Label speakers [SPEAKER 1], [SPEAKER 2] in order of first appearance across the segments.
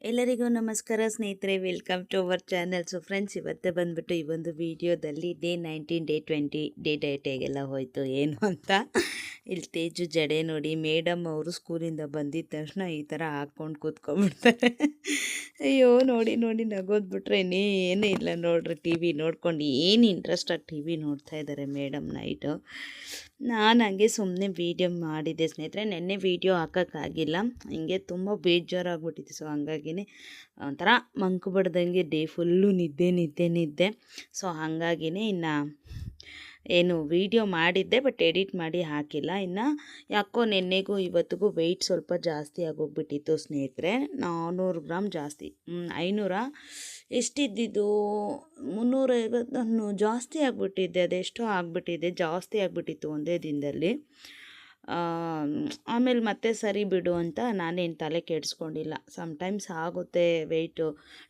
[SPEAKER 1] ಎಲ್ಲರಿಗೂ ನಮಸ್ಕಾರ ಸ್ನೇಹಿತರೆ, welcome to our channel. So friends, ಇವತ್ತೇ ಬಂದುಬಿಟ್ಟು ಈ ಒಂದು ವಿಡಿಯೋದಲ್ಲಿ ಡೇ 19 ಡೇ 20 ಡೇ ಡಯಟ್ ಹೇಗೆಲ್ಲ ಹೋಯಿತು ಏನು ಅಂತ. ಇಲ್ಲಿ ತೇಜು ಜಡೆ ನೋಡಿ, ಮೇಡಮ್ ಅವರು ಸ್ಕೂಲಿಂದ ಬಂದಿದ್ದ ತಕ್ಷಣ ಈ ಥರ ಹಾಕ್ಕೊಂಡು ಕೂತ್ಕೊಂಡ್ಬಿಡ್ತಾರೆ. ಅಯ್ಯೋ ನೋಡಿ ನೋಡಿ ನಗೋದ್ಬಿಟ್ರೆ ಇನ್ನೇನು ಇಲ್ಲ ನೋಡ್ರಿ. ಟಿ ವಿ ನೋಡ್ಕೊಂಡು ಏನು ಇಂಟ್ರೆಸ್ಟಾಗಿ ಟಿ ವಿ ನೋಡ್ತಾ ಇದ್ದಾರೆ ಮೇಡಮ್ ನೈಟು. ನಾನು ಹಂಗೆ ಸುಮ್ಮನೆ ವೀಡಿಯೋ ಮಾಡಿದ್ದೆ ಸ್ನೇಹಿತರೆ. ನೆನ್ನೆ ವೀಡಿಯೋ ಹಾಕೋಕ್ಕಾಗಿಲ್ಲ, ಹಿಂಗೆ ತುಂಬ ಬೇಜಾರಾಗ್ಬಿಟ್ಟಿತ್ತು. ಸೊ ಹಂಗಾಗಿನೇ ಒಂಥರ ಮಂಕು ಬಡ್ದಂಗೆ ಡೇ ಫುಲ್ಲು ನಿದ್ದೆ. ಸೊ ಹಾಗಾಗಿನೇ ಇನ್ನು ಏನು ವೀಡಿಯೋ ಮಾಡಿದ್ದೆ, ಬಟ್ ಎಡಿಟ್ ಮಾಡಿ ಹಾಕಿಲ್ಲ. ಇನ್ನು ಯಾಕೋ ನೆನ್ನೆಗೂ ಇವತ್ತಿಗೂ ವೆಯ್ಟ್ ಸ್ವಲ್ಪ ಜಾಸ್ತಿ ಆಗೋಗ್ಬಿಟ್ಟಿತ್ತು ಸ್ನೇಹಿತರೆ. 400 ಗ್ರಾಮ್ ಜಾಸ್ತಿ. 500 ಎಷ್ಟಿದ್ದಿದ್ದು 350 ಜಾಸ್ತಿ ಆಗಿಬಿಟ್ಟಿದ್ದೆ. ಅದೆಷ್ಟೋ ಆಗಿಬಿಟ್ಟಿದೆ, ಜಾಸ್ತಿ ಆಗಿಬಿಟ್ಟಿತ್ತು ಒಂದೇ ದಿನದಲ್ಲಿ. ಆಮೇಲೆ ಮತ್ತೆ ಸರಿ ಬಿಡು ಅಂತ ನಾನೇನು ತಲೆ ಕೆಡಿಸ್ಕೊಂಡಿಲ್ಲ. ಸಮ್ಟೈಮ್ಸ್ ಆಗುತ್ತೆ ವೆಯ್ಟು,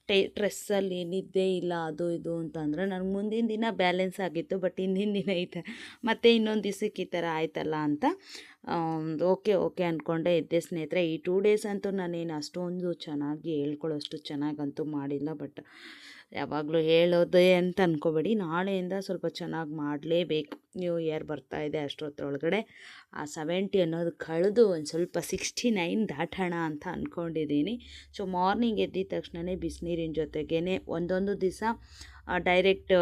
[SPEAKER 1] ಸ್ಟ್ರೆಸ್ಸಲ್ಲಿ ನಿದ್ದೆ ಇಲ್ಲ ಅದು ಇದು ಅಂತಂದರೆ. ನನಗೆ ಮುಂದಿನ ದಿನ ಬ್ಯಾಲೆನ್ಸ್ ಆಗಿತ್ತು, ಬಟ್ ಹಿಂದಿನ ದಿನ ಮತ್ತೆ ಇನ್ನೊಂದು ದಿವಸಕ್ಕೆ ಈ ಥರ ಆಯ್ತಲ್ಲ ಅಂತ ಓಕೆ ಅಂದ್ಕೊಂಡೆ ಇದ್ದೆ ಸ್ನೇಹಿತರೆ. ಈ 2 ಡೇಸ್ ಅಂತೂ ನಾನೇನು ಅಷ್ಟೊಂದು ಚೆನ್ನಾಗಿ ಹೇಳ್ಕೊಳ್ಳೋಷ್ಟು ಚೆನ್ನಾಗಂತೂ ಮಾಡಿಲ್ಲ. ಬಟ್ ಯಾವಾಗಲೂ ಹೇಳೋದೇ ಅಂತ ಅಂದ್ಕೋಬೇಡಿ, ನಾಳೆಯಿಂದ ಸ್ವಲ್ಪ ಚೆನ್ನಾಗಿ ಮಾಡಲೇಬೇಕು. ನ್ಯೂ ಇಯರ್ ಬರ್ತಾಯಿದೆ, ಅಷ್ಟೊತ್ತರೊಳಗಡೆ ಆ 70 ಅನ್ನೋದು ಕಳೆದು ಒಂದು ಸ್ವಲ್ಪ 69 ದಾಟೋಣ ಅಂತ ಅಂದ್ಕೊಂಡಿದ್ದೀನಿ. ಸೊ ಮಾರ್ನಿಂಗ್ ಎದ್ದಿದ ತಕ್ಷಣವೇ ಬಿಸಿನೀರಿನ ಜೊತೆಗೇ ಒಂದೊಂದು ದಿವಸ ಡೈರೆಕ್ಟ್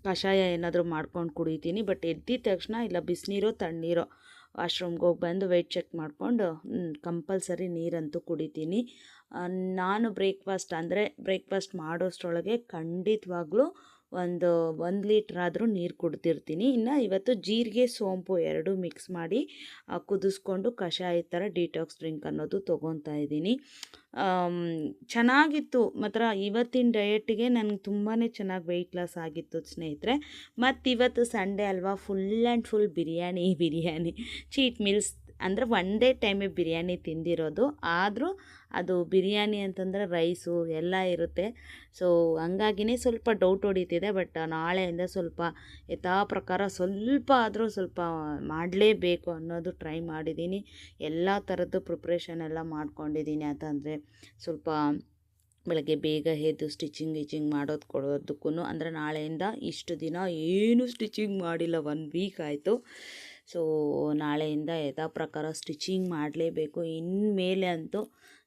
[SPEAKER 1] ಕಷಾಯ ಏನಾದರೂ ಮಾಡ್ಕೊಂಡು ಕುಡಿತೀನಿ. ಬಟ್ ಎದ್ದಿದ ತಕ್ಷಣ ಇಲ್ಲ ಬಿಸಿನೀರೋ ತಣ್ಣೀರೋ ವಾಶ್ರೂಮ್ಗೆ ಹೋಗಿ ಬಂದು ವೆಯ್ಟ್ ಚೆಕ್ ಮಾಡಿಕೊಂಡು ಕಂಪಲ್ಸರಿ ನೀರಂತೂ ಕುಡಿತೀನಿ. ನಾನು ಬ್ರೇಕ್ಫಾಸ್ಟ್ ಮಾಡೋಷ್ಟರೊಳಗೆ ಖಂಡಿತವಾಗ್ಲೂ ಒಂದು 1 ಲೀಟ್ರ್ ಆದರೂ ನೀರು ಕುಡ್ದಿರ್ತೀನಿ. ಇನ್ನು ಇವತ್ತು ಜೀರಿಗೆ ಸೋಂಪು 2 ಮಿಕ್ಸ್ ಮಾಡಿ ಕುದಿಸ್ಕೊಂಡು ಕಷಾಯ ಥರ ಡಿಟಾಕ್ಸ್ ಡ್ರಿಂಕ್ ಅನ್ನೋದು ತೊಗೊತಾ ಇದ್ದೀನಿ. ಚೆನ್ನಾಗಿತ್ತು ಮಾತ್ರ. ಇವತ್ತಿನ ಡಯಟಿಗೆ ನನಗೆ ತುಂಬಾ ಚೆನ್ನಾಗಿ ವೆಯ್ಟ್ ಲಾಸ್ ಆಗಿತ್ತು ಸ್ನೇಹಿತರೆ. ಮತ್ತು ಇವತ್ತು ಸಂಡೇ ಅಲ್ವಾ, full and full biryani cheat meals ಅಂದರೆ ಒಂದೇ ಟೈಮೇ ಬಿರಿಯಾನಿ ತಿಂದಿರೋದು. ಆದರೂ ಅದು ಬಿರಿಯಾನಿ ಅಂತಂದರೆ ರೈಸು ಎಲ್ಲ ಇರುತ್ತೆ. ಸೊ ಹಂಗಾಗಿನೇ ಸ್ವಲ್ಪ ಡೌಟ್ ಹೊಡಿತಿದೆ. ಬಟ್ ನಾಳೆಯಿಂದ ಸ್ವಲ್ಪ ಯಥಾ ಪ್ರಕಾರ ಸ್ವಲ್ಪ ಆದರೂ ಸ್ವಲ್ಪ ಮಾಡಲೇಬೇಕು ಅನ್ನೋದು ಟ್ರೈ ಮಾಡಿದ್ದೀನಿ. ಎಲ್ಲ ಥರದ್ದು ಪ್ರಿಪ್ರೇಷನ್ ಎಲ್ಲ ಮಾಡ್ಕೊಂಡಿದ್ದೀನಿ. ಅಂತಂದರೆ ಸ್ವಲ್ಪ ಬೆಳಗ್ಗೆ ಬೇಗ ಎದ್ದು ಸ್ಟಿಚಿಂಗ್ ಕೊಡೋದಕ್ಕೂ ಅಂದರೆ ನಾಳೆಯಿಂದ ಇಷ್ಟು ದಿನ ಏನು ಸ್ಟಿಚಿಂಗ್ ಮಾಡಿಲ್ಲ, 1 ವೀಕ್ ಆಯಿತು. ಸೊ ನಾಳೆಯಿಂದ ಯಥಾ ಪ್ರಕಾರ ಸ್ಟಿಚಿಂಗ್ ಮಾಡಲೇಬೇಕು. ಇನ್ಮೇಲೆ ಅಂತೂ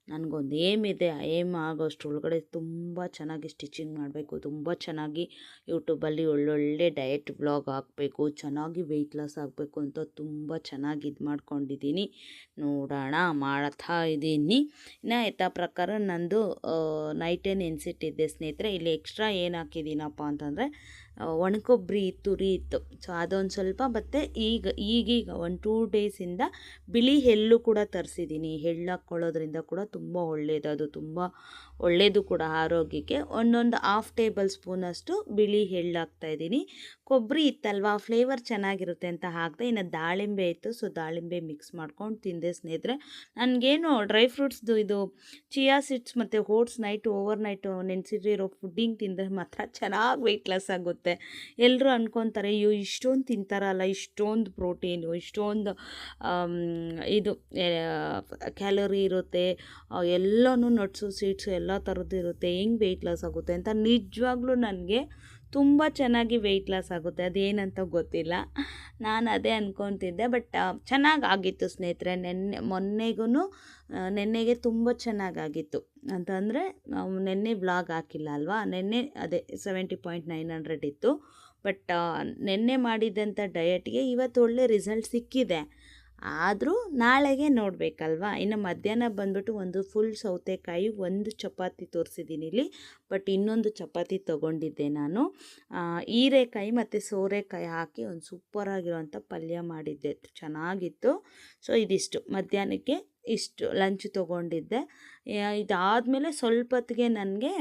[SPEAKER 1] ನನಗೊಂದು ಏಮ್ ಇದೆ. ಆ ಏಮ್ ಆಗೋಷ್ಟ್ರೊಳಗಡೆ ತುಂಬ ಚೆನ್ನಾಗಿ ಸ್ಟಿಚಿಂಗ್ ಮಾಡಬೇಕು, ತುಂಬ ಚೆನ್ನಾಗಿ ಯೂಟ್ಯೂಬಲ್ಲಿ ಒಳ್ಳೊಳ್ಳೆ ಡಯಟ್ ವ್ಲಾಗ್ ಹಾಕಬೇಕು, ಚೆನ್ನಾಗಿ ವೆಯ್ಟ್ ಲಾಸ್ ಆಗಬೇಕು ಅಂತ ತುಂಬ ಚೆನ್ನಾಗಿ ಇದು ಮಾಡ್ಕೊಂಡಿದ್ದೀನಿ. ನೋಡೋಣ, ಮಾಡ್ತಾ ಇದ್ದೀನಿ. ಇನ್ನು ಯಥಾ ಪ್ರಕಾರ ನಂದು ನೈಟೇ ನೆನೆಸಿಟ್ಟಿದ್ದೆ ಸ್ನೇಹಿತರೆ. ಇಲ್ಲಿ ಎಕ್ಸ್ಟ್ರಾ ಏನು ಹಾಕಿದ್ದೀನಪ್ಪ ಅಂತಂದರೆ ಒಣಕೊಬ್ಬರಿ ತುರಿ ಇತ್ತು. ಸೊ ಅದೊಂದು ಸ್ವಲ್ಪ, ಮತ್ತು ಈಗೀಗ 1-2 ಡೇಸಿಂದ ಬಿಳಿ ಎಳ್ಳು ಕೂಡ ತರಿಸಿದ್ದೀನಿ. ಎಳ್ಳು ಹಾಕ್ಕೊಳ್ಳೋದ್ರಿಂದ ಕೂಡ ತುಂಬ ಒಳ್ಳೆಯದು, ಅದು ತುಂಬ ಒಳ್ಳೆಯದು ಕೂಡ ಆರೋಗ್ಯಕ್ಕೆ. ಒಂದೊಂದು 1/2 ಟೇಬಲ್ ಸ್ಪೂನಷ್ಟು ಬಿಳಿ ಎಳ್ಳು ಹಾಕ್ತಾಯಿದ್ದೀನಿ. ಕೊಬ್ಬರಿ ಇತ್ತಲ್ವ, ಫ್ಲೇವರ್ ಚೆನ್ನಾಗಿರುತ್ತೆ ಅಂತ ಹಾಕಿದೆ. ಇನ್ನು ದಾಳಿಂಬೆ ಇತ್ತು, ಸೊ ದಾಳಿಂಬೆ ಮಿಕ್ಸ್ ಮಾಡ್ಕೊಂಡು ತಿಂದೆ ಸ್ನೇಹಿತರೆ. ನನಗೇನು ಡ್ರೈ ಫ್ರೂಟ್ಸ್ದು ಇದು ಚಿಯಾ ಸೀಡ್ಸ್ ಮತ್ತು ಓಟ್ಸ್ ಓವರ್ ನೈಟು ನೆನೆಸಿಟ್ಟಿರೋ ಫುಡ್ಡಿಂಗ್ ತಿಂದರೆ ಮಾತ್ರ ಚೆನ್ನಾಗಿ ವೆಯ್ಟ್ ಲಾಸ್ ಆಗುತ್ತೆ. ಎಲ್ಲರೂ ಅಂದ್ಕೊತಾರೆ, ಅಯ್ಯೋ ಇಷ್ಟೊಂದು ತಿಂತಾರಲ್ಲ, ಇಷ್ಟೊಂದು ಪ್ರೋಟೀನು, ಇಷ್ಟೊಂದು ಇದು ಕ್ಯಾಲರಿ ಇರುತ್ತೆ, ಎಲ್ಲನೂ ನಟ್ಸು ಸೀಡ್ಸು ಎಲ್ಲ ಥರದ್ದು ಇರುತ್ತೆ, ಹೆಂಗೆ ವೆಯ್ಟ್ ಲಾಸ್ ಆಗುತ್ತೆ ಅಂತ. ನಿಜವಾಗ್ಲೂ ನನಗೆ ತುಂಬ ಚೆನ್ನಾಗಿ ವೆಯ್ಟ್ ಲಾಸ್ ಆಗುತ್ತೆ, ಅದೇನಂತ ಗೊತ್ತಿಲ್ಲ. ನಾನು ಅದೇ ಅಂದ್ಕೊತಿದ್ದೆ. ಬಟ್ ಚೆನ್ನಾಗಾಗಿತ್ತು ಸ್ನೇಹಿತರೆ. ನೆನ್ನೆಗೆ ತುಂಬ ಚೆನ್ನಾಗಾಗಿತ್ತು. ಅಂತಂದರೆ ನಾವು ನೆನ್ನೆ ವ್ಲಾಗ್ ಹಾಕಿಲ್ಲ ಅಲ್ವಾ, ನೆನ್ನೆ ಅದೇ 70.900 ಇತ್ತು. ಬಟ್ ನೆನ್ನೆ ಮಾಡಿದ್ದಂಥ ಡಯಟ್ಗೆ ಇವತ್ತು ಒಳ್ಳೆ ರಿಸಲ್ಟ್ ಸಿಕ್ಕಿದೆ. ಆದರೂ ನಾಳೆಗೆ ನೋಡಬೇಕಲ್ವಾ. ಇನ್ನು ಮಧ್ಯಾಹ್ನ ಬಂದುಬಿಟ್ಟು ಒಂದು ಫುಲ್ ಸೌತೆಕಾಯಿ, 1 ಚಪಾತಿ ತೋರಿಸಿದ್ದೀನಿ ಇಲ್ಲಿ. ಬಟ್ ಇನ್ನೊಂದು ಚಪಾತಿ ತೊಗೊಂಡಿದ್ದೆ ನಾನು. ಹೀರೆಕಾಯಿ ಮತ್ತು ಸೋರೆಕಾಯಿ ಹಾಕಿ ಒಂದು ಸೂಪರಾಗಿರೋವಂಥ ಪಲ್ಯ ಮಾಡಿದ್ದೆ, ಚೆನ್ನಾಗಿತ್ತು. ಸೊ ಇದಿಷ್ಟು ಮಧ್ಯಾಹ್ನಕ್ಕೆ, ಇಷ್ಟು ಲಂಚ್ ತೊಗೊಂಡಿದ್ದೆ. ಇದಾದಮೇಲೆ ಸ್ವಲ್ಪ ಹೊತ್ತಿಗೆ ನನಗೆ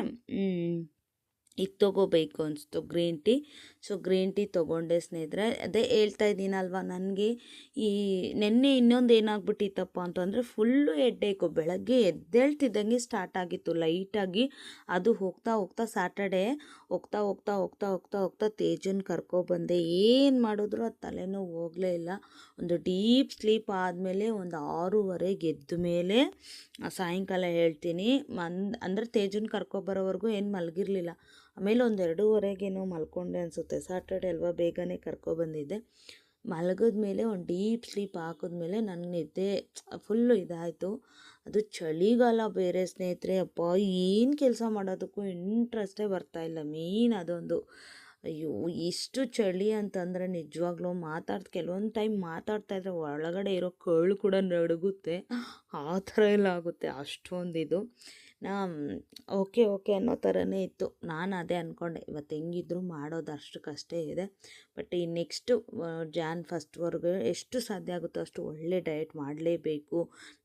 [SPEAKER 1] ಇದು ತೊಗೋಬೇಕು ಅನಿಸ್ತು green tea. So green tea ತೊಗೊಂಡೆ ಸ್ನೇಹಿತರೆ. ಅದೇ ಹೇಳ್ತಾ ಇದ್ದೀನಲ್ವ, ನನಗೆ ಈ ನೆನ್ನೆ ಇನ್ನೊಂದು ಏನಾಗ್ಬಿಟ್ಟಿತ್ತಪ್ಪ ಅಂತಂದರೆ ಫುಲ್ಲು ಹೆಡ್ಡೇಕು. ಬೆಳಗ್ಗೆ ಎದ್ದೇಳ್ತಿದ್ದಂಗೆ ಸ್ಟಾರ್ಟ್ ಆಗಿತ್ತು ಲೈಟಾಗಿ. ಅದು ಹೋಗ್ತಾ ಹೋಗ್ತಾ ಸ್ಯಾಟರ್ಡೇ ಹೋಗ್ತಾ ಹೋಗ್ತಾ ಹೋಗ್ತಾ ಹೋಗ್ತಾ ಹೋಗ್ತಾ ತೇಜನ್ ಕರ್ಕೊಬಂದೆ. ಏನು ಮಾಡಿದ್ರು ಅದು ತಲೆನೋವು ಹೋಗಲೇ ಇಲ್ಲ. ಒಂದು ಡೀಪ್ ಸ್ಲೀಪ್ ಆದಮೇಲೆ ಒಂದು 6:30 ಎದ್ದ ಮೇಲೆ ಸಾಯಂಕಾಲ ಹೇಳ್ತೀನಿ ಅಂದರೆ ತೇಜನ್ ಕರ್ಕೊಬರೋವರೆಗೂ ಏನು ಮಲಗಿರಲಿಲ್ಲ. ಆಮೇಲೆ ಒಂದು 2:30ಗೇನೋ ಮಲ್ಕೊಂಡೆ ಅನಿಸುತ್ತೆ. ಸ್ಯಾಟರ್ಡೆ ಅಲ್ವಾ, ಬೇಗನೆ ಕರ್ಕೊಬಂದಿದ್ದೆ. ಮಲಗಿದ್ಮೇಲೆ ಒಂದು ಡೀಪ್ ಸ್ಲೀಪ್ ಹಾಕಿದ್ಮೇಲೆ ನನಗೆ ನಿದ್ದೆ ಫುಲ್ಲು ಇದಾಯಿತು. ಅದು ಚಳಿಗಾಲ ಬೇರೆ ಸ್ನೇಹಿತರೆ. ಅಪ್ಪ, ಏನು ಕೆಲಸ ಮಾಡೋದಕ್ಕೂ ಇಂಟ್ರೆಸ್ಟೇ ಬರ್ತಾಯಿಲ್ಲ. ಮೇನ್ ಅದೊಂದು. ಅಯ್ಯೋ, ಎಷ್ಟು ಚಳಿ ಅಂತಂದರೆ ನಿಜವಾಗ್ಲೂ ಕೆಲವೊಂದು ಟೈಮ್ ಮಾತಾಡ್ತಾಯಿದ್ರೆ ಒಳಗಡೆ ಇರೋ ಕళ్ళు ಕೂಡ ನಡುಗುತ್ತೆ. ಆ ಥರ ಎಲ್ಲ ಆಗುತ್ತೆ, ಅಷ್ಟೊಂದಿದು. ನಾ ಓಕೆ ಓಕೆ ಅನ್ನೋ ಥರನೇ ಇತ್ತು. ನಾನು ಅದೇ ಅಂದ್ಕೊಂಡೆ, ಇವತ್ತು ಹೆಂಗಿದ್ರು ಮಾಡೋದು ಅಷ್ಟಕ್ಕಷ್ಟೇ ಇದೆ. ಬಟ್ ಈ ನೆಕ್ಸ್ಟು ಜಾನ್ 1 ಎಷ್ಟು ಸಾಧ್ಯ ಆಗುತ್ತೋ ಅಷ್ಟು ಒಳ್ಳೆ ಡಯಟ್ ಮಾಡಲೇಬೇಕು.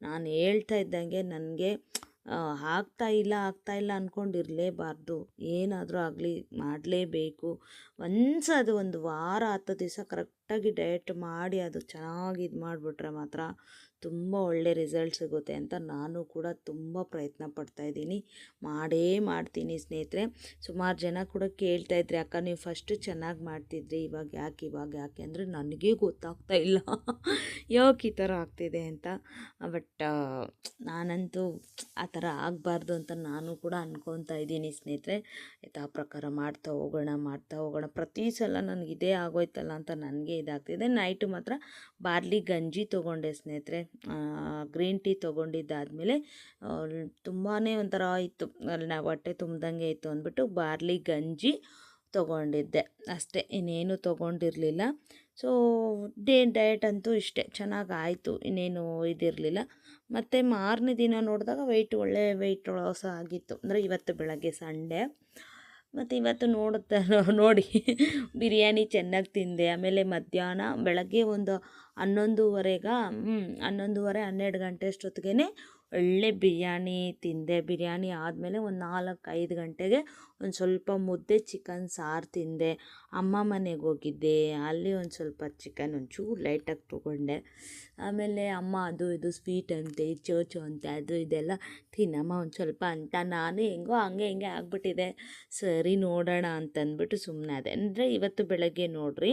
[SPEAKER 1] ನಾನು ಹೇಳ್ತಾ ಇದ್ದಂಗೆ ನನಗೆ ಆಗ್ತಾಯಿಲ್ಲ ಅಂದ್ಕೊಂಡಿರಲೇಬಾರ್ದು. ಏನಾದರೂ ಆಗಲಿ ಮಾಡಲೇಬೇಕು. ಅದು ಒಂದು ವಾರ 10 ದಿವಸ ಕರೆಕ್ಟಾಗಿ ಡಯಟ್ ಮಾಡಿ ಅದು ಚೆನ್ನಾಗಿ ಇದು ಮಾಡಿಬಿಟ್ರೆ ಮಾತ್ರ ತುಂಬ ಒಳ್ಳೆ ರಿಸಲ್ಟ್ ಸಿಗುತ್ತೆ ಅಂತ ನಾನು ಕೂಡ ತುಂಬ ಪ್ರಯತ್ನ ಪಡ್ತಾಯಿದ್ದೀನಿ. ಮಾಡ್ತೀನಿ ಸ್ನೇಹಿತರೆ. ಸುಮಾರು ಜನ ಕೂಡ ಕೇಳ್ತಾಯಿದ್ರಿ, ಅಕ್ಕ ನೀವು ಫಸ್ಟು ಚೆನ್ನಾಗಿ ಮಾಡ್ತಿದ್ರಿ, ಇವಾಗ ಯಾಕೆ ಅಂದರೆ ನನಗೇ ಗೊತ್ತಾಗ್ತಾ ಇಲ್ಲ ಯಾಕೆ ಈ ಥರ ಆಗ್ತಿದೆ ಅಂತ. ಬಟ್ ನಾನಂತೂ ಆ ಥರ ಆಗಬಾರ್ದು ಅಂತ ನಾನು ಕೂಡ ಅನ್ಕೊತಾ ಇದ್ದೀನಿ ಸ್ನೇಹಿತರೆ. ಆ ಪ್ರಕಾರ ಮಾಡ್ತಾ ಹೋಗೋಣ. ಪ್ರತಿ ಸಲ ನನಗೆ ಇದೇ ಆಗೋಯ್ತಲ್ಲ ಅಂತ ನನಗೆ ಇದಾಗ್ತಿದೆ. ನೈಟು ಮಾತ್ರ ಬಾರ್ಲಿ ಗಂಜಿ ತೊಗೊಂಡೆ ಸ್ನೇಹಿತರೆ. ಗ್ರೀನ್ ಟೀ ತೊಗೊಂಡಿದ್ದಾದಮೇಲೆ ತುಂಬಾ ಒಂಥರ ಇತ್ತು, ಹೊಟ್ಟೆ ತುಂಬ್ದಂಗೆ ಇತ್ತು ಅಂದ್ಬಿಟ್ಟು ಬಾರ್ಲಿ ಗಂಜಿ ತೊಗೊಂಡಿದ್ದೆ ಅಷ್ಟೇ, ಇನ್ನೇನು ತೊಗೊಂಡಿರಲಿಲ್ಲ. ಸೊ ಡಯಟ್ ಅಂತೂ ಇಷ್ಟೇ ಚೆನ್ನಾಗಾಯಿತು, ಇನ್ನೇನು ಇದಿರಲಿಲ್ಲ. ಮತ್ತು ಮಾರನೇ ದಿನ ನೋಡಿದಾಗ ಒಳ್ಳೆ ವೆಯ್ಟ್ ಲಾಸ್ ಆಗಿತ್ತು. ಅಂದರೆ ಇವತ್ತು ಬೆಳಗ್ಗೆ ಸಂಡೇ. ಮತ್ತು ಇವತ್ತು ನೋಡಿ ಬಿರಿಯಾನಿ ಚೆನ್ನಾಗಿ ತಿಂದೆ. ಆಮೇಲೆ ಮಧ್ಯಾಹ್ನ ಬೆಳಗ್ಗೆ ಒಂದು 11:30 12 ಗಂಟೆ ಅಷ್ಟೊತ್ತಿಗೆ ಒಳ್ಳೆ ಬಿರಿಯಾನಿ ತಿಂದೆ. ಬಿರಿಯಾನಿ ಆದಮೇಲೆ ಒಂದು 4-5 ಗಂಟೆಗೆ ಒಂದು ಸ್ವಲ್ಪ ಮುದ್ದೆ ಚಿಕನ್ ಸಾರು ತಿಂದೆ. ಅಮ್ಮ ಮನೆಗೆ ಹೋಗಿದ್ದೆ, ಅಲ್ಲಿ ಒಂದು ಸ್ವಲ್ಪ ಚಿಕನ್ ಒಂಚೂರು ಲೈಟಾಗಿ ತೊಗೊಂಡೆ. ಆಮೇಲೆ ಅಮ್ಮ ಅದು ಇದು ಸ್ವೀಟ್ ಅಂತೆ, ಚೋಚೋ ಅಂತೆ, ಅದು ಇದೆಲ್ಲ ತಿನ್ನಮ್ಮ ಒಂದು ಸ್ವಲ್ಪ ಅಂತ ನಾನು ಹೆಂಗೋ ಹಂಗೆ ಆಗ್ಬಿಟ್ಟಿದೆ. ಸರಿ ನೋಡೋಣ ಅಂತಂದ್ಬಿಟ್ಟು ಸುಮ್ಮನೆ ಅದೇ. ಅಂದರೆ ಇವತ್ತು ಬೆಳಗ್ಗೆ ನೋಡ್ರಿ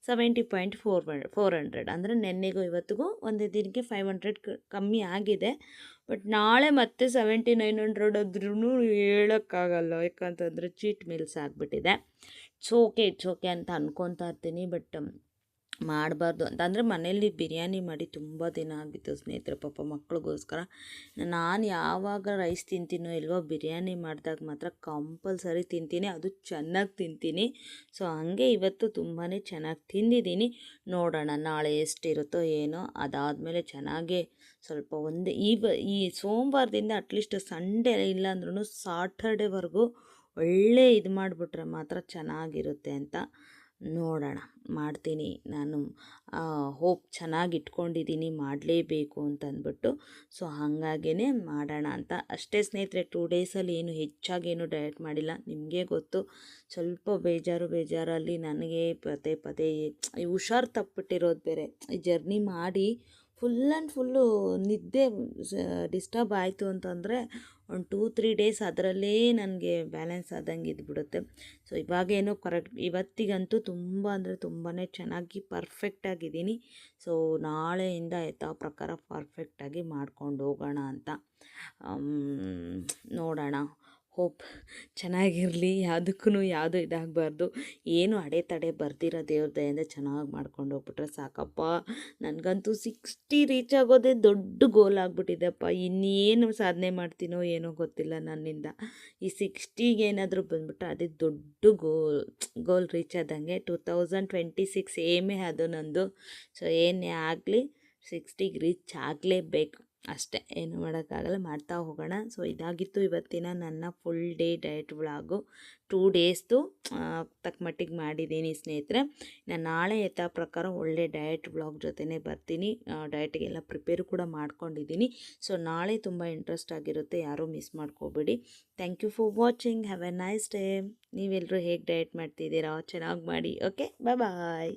[SPEAKER 1] 70.400 ಅಂದರೆ ನೆನ್ನೆಗೂ ಇವತ್ತಿಗೂ ಒಂದೇ ದಿನಕ್ಕೆ 500 ಕಮ್ಮಿ ಆಗಿದೆ. ಬಟ್ ನಾಳೆ ಮತ್ತೆ 7900 ಆದ್ರೂ ಹೇಳೋಕ್ಕಾಗಲ್ಲ, ಯಾಕಂತಂದರೆ ಚೀಟ್ ಮೀಲ್ಸ್ ಆಗಿಬಿಟ್ಟಿದೆ. ಇಟ್ಸ್ ಓಕೆ ಅಂತ ಅನ್ಕೊತಾ ಇರ್ತೀನಿ. ಬಟ್ ಮಾಡಬಾರ್ದು ಅಂತ ಅಂದರೆ ಮನೇಲಿ ಬಿರಿಯಾನಿ ಮಾಡಿ ತುಂಬ ದಿನ ಆಗಿತ್ತು ಸ್ನೇಹಿತರೆ. ಪಾಪ ಮಕ್ಳಿಗೋಸ್ಕರ ನಾನು ಯಾವಾಗ ರೈಸ್ ತಿಂತೀನೋ ಇಲ್ವೋ, ಬಿರಿಯಾನಿ ಮಾಡಿದಾಗ ಮಾತ್ರ ಕಂಪಲ್ಸರಿ ತಿಂತೀನಿ, ಅದು ಚೆನ್ನಾಗಿ ತಿಂತೀನಿ. ಸೊ ಹಾಗೆ ಇವತ್ತು ತುಂಬಾ ಚೆನ್ನಾಗಿ ತಿಂದಿದ್ದೀನಿ. ನೋಡೋಣ ನಾಳೆ ಎಷ್ಟಿರುತ್ತೋ ಏನೋ. ಅದಾದಮೇಲೆ ಚೆನ್ನಾಗೇ ಸ್ವಲ್ಪ ಈ ಸೋಮವಾರದಿಂದ ಅಟ್ಲೀಸ್ಟ್ ಸಂಡೇ ಇಲ್ಲಾಂದ್ರೂ ಸಾಟರ್ಡೇವರೆಗೂ ಒಳ್ಳೆ ಇದು ಮಾಡಿಬಿಟ್ರೆ ಮಾತ್ರ ಚೆನ್ನಾಗಿರುತ್ತೆ ಅಂತ ನೋಡೋಣ. ಮಾಡ್ತೀನಿ ನಾನು. ಹೋಪ್ ಚೆನ್ನಾಗಿ ಇಟ್ಕೊಂಡಿದ್ದೀನಿ, ಮಾಡಲೇಬೇಕು ಅಂತಂದ್ಬಿಟ್ಟು. ಸೊ ಹಾಗಾಗೇ ಮಾಡೋಣ ಅಂತ ಅಷ್ಟೇ ಸ್ನೇಹಿತರೆ. 2 ಡೇಸಲ್ಲಿ ಏನು ಹೆಚ್ಚಾಗೇನು ಡಯಟ್ ಮಾಡಿಲ್ಲ. ನಿಮಗೆ ಗೊತ್ತು, ಸ್ವಲ್ಪ ಬೇಜಾರಲ್ಲಿ ನನಗೆ ಪದೇ ಹುಷಾರು ತಪ್ಪಿಟ್ಟಿರೋದು ಬೇರೆ. ಈ ಜರ್ನಿ ಮಾಡಿ ಫುಲ್ಲು ನಿದ್ದೆ ಡಿಸ್ಟರ್ಬ್ ಆಯಿತು ಅಂತಂದರೆ ಒಂದು 2-3 ಡೇಸ್ ಅದರಲ್ಲೇ ನನಗೆ ಬ್ಯಾಲೆನ್ಸ್ ಆದಂಗೆ ಇದ್ಬಿಡುತ್ತೆ. ಸೊ ಇವಾಗೇನೋ ಇವತ್ತಿಗಂತೂ ತುಂಬ ಅಂದರೆ ತುಂಬಾ ಚೆನ್ನಾಗಿ ಪರ್ಫೆಕ್ಟಾಗಿದ್ದೀನಿ. ಸೊ ನಾಳೆಯಿಂದ ಯಥಾ ಪ್ರಕಾರ ಪರ್ಫೆಕ್ಟಾಗಿ ಮಾಡ್ಕೊಂಡು ಹೋಗೋಣ ಅಂತ ನೋಡೋಣ. ಹೋಪ್ ಚೆನ್ನಾಗಿರಲಿ, ಯಾವುದಕ್ಕೂ ಯಾವುದು ಇದಾಗಬಾರ್ದು. ಏನು ಅಡೆತಡೆ ಬರ್ದಿರೋ ದೇವ್ರ ದಯೆಯಿಂದ ಚೆನ್ನಾಗಿ ಮಾಡ್ಕೊಂಡು ಹೋಗ್ಬಿಟ್ರೆ ಸಾಕಪ್ಪ. ನನಗಂತೂ 60 ರೀಚ್ ಆಗೋದೇ ದೊಡ್ಡ ಗೋಲ್ ಆಗಿಬಿಟ್ಟಿದೆಪ್ಪ. ಇನ್ನೇನು ಸಾಧನೆ ಮಾಡ್ತೀನೋ ಏನೋ ಗೊತ್ತಿಲ್ಲ ನನ್ನಿಂದ. ಈ 60ಗೆ ಏನಾದರೂ ಬಂದುಬಿಟ್ರೆ ಅದೇ ದೊಡ್ಡ ಗೋಲ್ ರೀಚ್ ಆದಂಗೆ. 2026 ಏಮೇ ಅದು ನಂದು. ಸೊ ಏನೇ ಆಗಲಿ 60ಗೆ ರೀಚ್ ಆಗಲೇಬೇಕು. ಅಷ್ಟೇ, ಏನು ಮಾಡೋಕ್ಕಾಗಲ್ಲ, ಮಾಡ್ತಾ ಹೋಗೋಣ. ಸೊ ಇದಾಗಿತ್ತು ಇವತ್ತಿನ ನನ್ನ ಫುಲ್ ಡೇ ಡಯಟ್ ವ್ಲಾಗು. 2 ಡೇಸ್ದು ತಕ್ಕ ಮಟ್ಟಿಗೆ ಮಾಡಿದ್ದೀನಿ ಸ್ನೇಹಿತರೆ. ನಾನು ನಾಳೆ ಯಥಾ ಪ್ರಕಾರ ಒಳ್ಳೆ ಡಯಟ್ ವ್ಲಾಗ್ ಜೊತೆನೇ ಬರ್ತೀನಿ. ಡಯಟ್ಗೆಲ್ಲ ಪ್ರಿಪೇರು ಕೂಡ ಮಾಡ್ಕೊಂಡಿದ್ದೀನಿ. ಸೊ ನಾಳೆ ತುಂಬ ಇಂಟ್ರೆಸ್ಟ್ ಆಗಿರುತ್ತೆ, ಯಾರೂ ಮಿಸ್ ಮಾಡ್ಕೋಬೇಡಿ. Thank you for watching. Have a nice day. ನೀವೆಲ್ಲರೂ ಹೇಗೆ ಡಯಟ್ ಮಾಡ್ತಿದ್ದೀರಾ? ಚೆನ್ನಾಗಿ ಮಾಡಿ. ಓಕೆ, ಬಾಯ್.